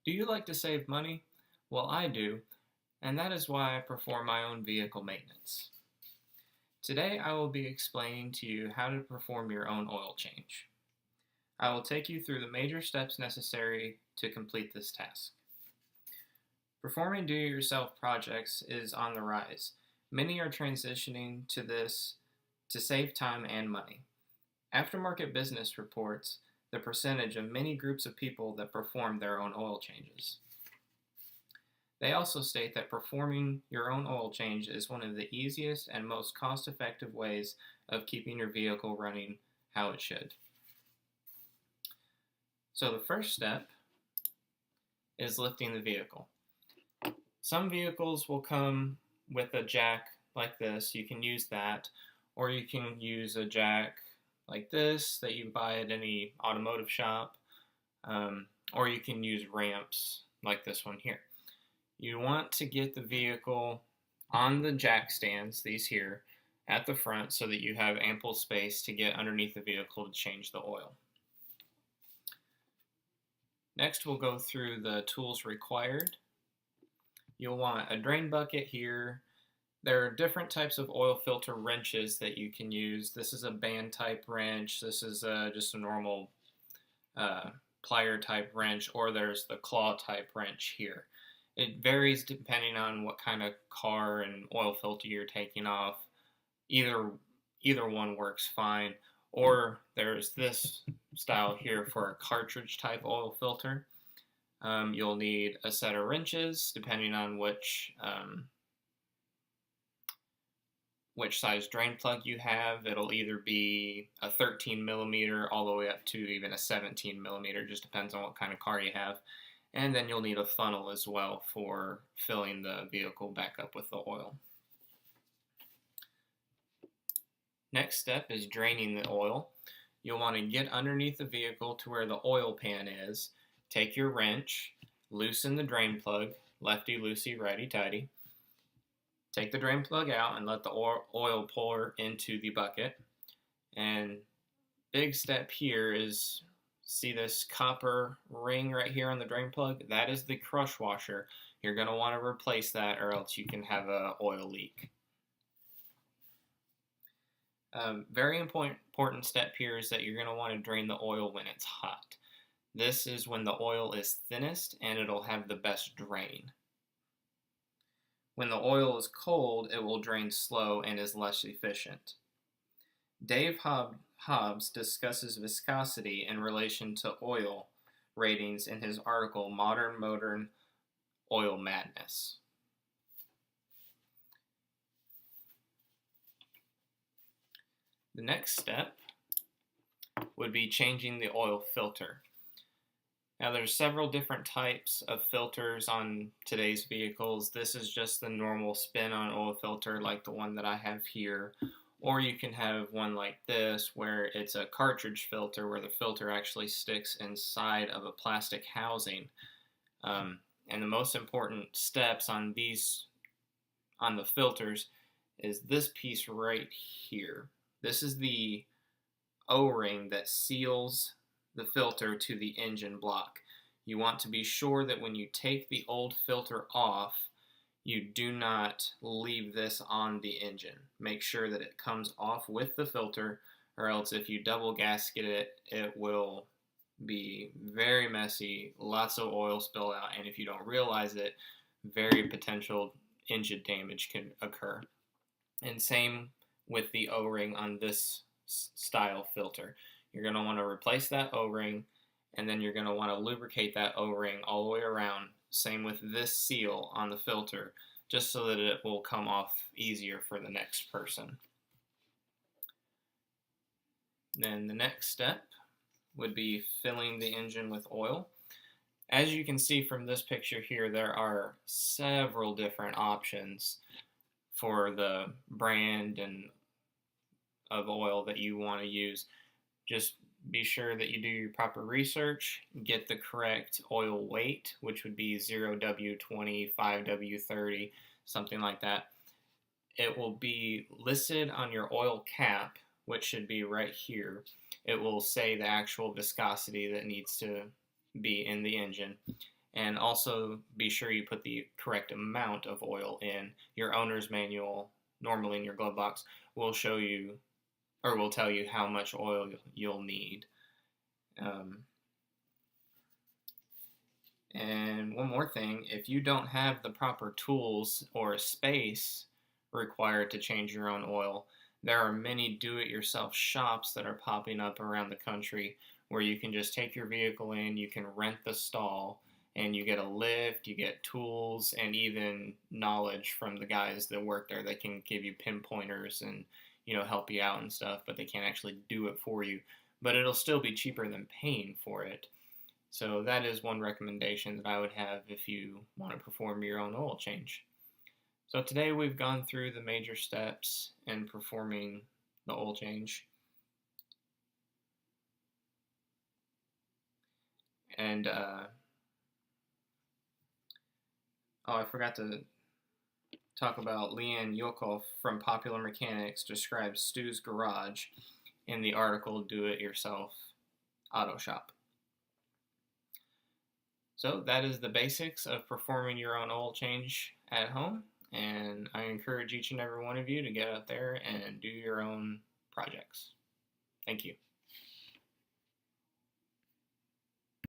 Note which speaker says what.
Speaker 1: Do you like to save money? Well, I do, and that is why I perform my own vehicle maintenance. Today I will be explaining to you how to perform your own oil change. I will take you through the major steps necessary to complete this task. Performing do-it-yourself projects is on the rise. Many are transitioning to this to save time and money. Aftermarket Business reports the percentage of many groups of people that perform their own oil changes. They also state that performing your own oil change is one of the easiest and most cost-effective ways of keeping your vehicle running how it should. So the first step is lifting the vehicle. Some vehicles will come with a jack like this. You can use that, or you can use a jack like this that you buy at any automotive shop, or you can use ramps like this one here. You want to get the vehicle on the jack stands, these here, at the front so that you have ample space to get underneath the vehicle to change the oil. Next, we'll go through the tools required. You'll want a drain bucket here. There are different types of oil filter wrenches that you can use. This is a band type wrench. This is just a normal plier type wrench, or there's the claw type wrench here. It varies depending on what kind of car and oil filter you're taking off. Either one works fine. Or there's this style here for a cartridge type oil filter. You'll need a set of wrenches depending on which size drain plug you have. It'll either be a 13 millimeter all the way up to even a 17 millimeter, just depends on what kind of car you have. And then you'll need a funnel as well for filling the vehicle back up with the oil. Next step is draining the oil. You'll want to get underneath the vehicle to where the oil pan is. Take your wrench, loosen the drain plug, lefty-loosey, righty-tighty. Take the drain plug out and let the oil pour into the bucket. And big step here is, see this copper ring right here on the drain plug? That is the crush washer. You're going to want to replace that or else you can have an oil leak. Very important step here is that you're going to want to drain the oil when it's hot. This is when the oil is thinnest and it'll have the best drain. When the oil is cold, it will drain slow and is less efficient. Dave Hobbs discusses viscosity in relation to oil ratings in his article, Modern Oil Madness. The next step would be changing the oil filter. Now there's several different types of filters on today's vehicles. This is just the normal spin-on oil filter like the one that I have here. Or you can have one like this where it's a cartridge filter where the filter actually sticks inside of a plastic housing. And the most important steps on the filters is this piece right here. This is the O-ring that seals the filter to the engine block. You want to be sure that when you take the old filter off, you do not leave this on the engine. Make sure that it comes off with the filter, or else if you double gasket it, it will be very messy, lots of oil spill out, and if you don't realize it, very potential engine damage can occur. And same with the O-ring on this style filter. You're going to want to replace that O-ring, and then you're going to want to lubricate that O-ring all the way around. Same with this seal on the filter, just so that it will come off easier for the next person. Then the next step would be filling the engine with oil. As you can see from this picture here, there are several different options for the brand and of oil that you want to use. Just be sure that you do your proper research, get the correct oil weight, which would be 0W20, 5W30, something like that. It will be listed on your oil cap, which should be right here. It will say the actual viscosity that needs to be in the engine. And also be sure you put the correct amount of oil in. Your owner's manual, normally in your glove box, will show you or will tell you how much oil you'll need. And one more thing, if you don't have the proper tools or space required to change your own oil, there are many do-it-yourself shops that are popping up around the country where you can just take your vehicle in, you can rent the stall, and you get a lift, you get tools, and even knowledge from the guys that work there that can give you pinpointers and help you out and stuff, but they can't actually do it for you. But it'll still be cheaper than paying for it. So that is one recommendation that I would have if you want to perform your own oil change. So today we've gone through the major steps in performing the oil change. And, I forgot to talk about Leanne Yokov from Popular Mechanics describes Stu's garage in the article Do It Yourself Auto Shop. So that is the basics of performing your own oil change at home, and I encourage each and every one of you to get out there and do your own projects. Thank you.